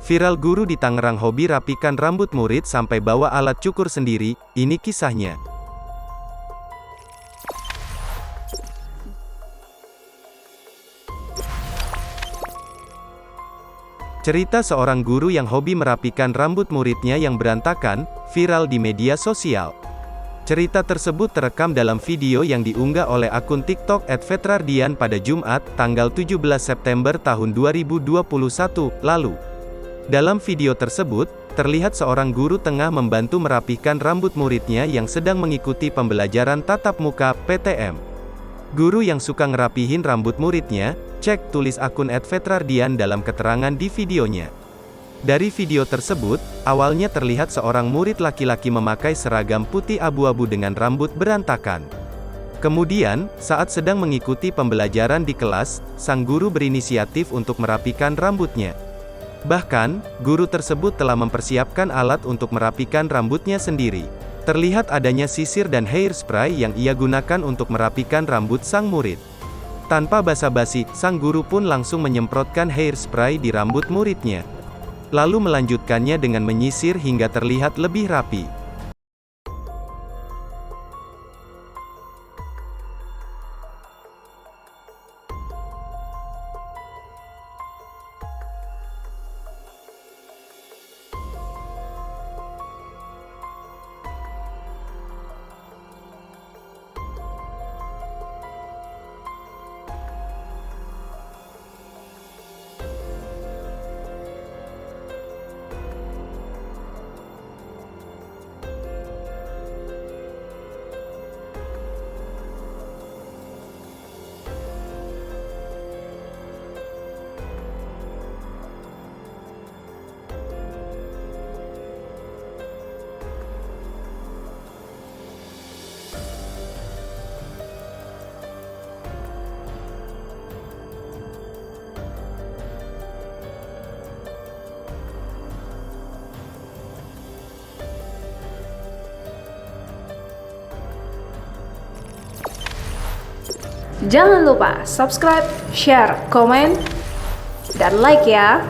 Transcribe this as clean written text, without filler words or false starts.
Viral guru di Tangerang hobi rapikan rambut murid sampai bawa alat cukur sendiri, ini kisahnya. Cerita seorang guru yang hobi merapikan rambut muridnya yang berantakan, viral di media sosial. Cerita tersebut terekam dalam video yang diunggah oleh akun TikTok @vetrardian pada Jumat, tanggal 17 September tahun 2021, lalu. Dalam video tersebut, terlihat seorang guru tengah membantu merapikan rambut muridnya yang sedang mengikuti pembelajaran tatap muka, PTM. Guru yang suka ngerapihin rambut muridnya, cek tulis akun @vetrardian dalam keterangan di videonya. Dari video tersebut, awalnya terlihat seorang murid laki-laki memakai seragam putih abu-abu dengan rambut berantakan. Kemudian, saat sedang mengikuti pembelajaran di kelas, sang guru berinisiatif untuk merapikan rambutnya. Bahkan, guru tersebut telah mempersiapkan alat untuk merapikan rambutnya sendiri. Terlihat adanya sisir dan hairspray yang ia gunakan untuk merapikan rambut sang murid. Tanpa basa-basi, sang guru pun langsung menyemprotkan hairspray di rambut muridnya. Lalu melanjutkannya dengan menyisir hingga terlihat lebih rapi. Jangan lupa subscribe, share, komen, dan like ya.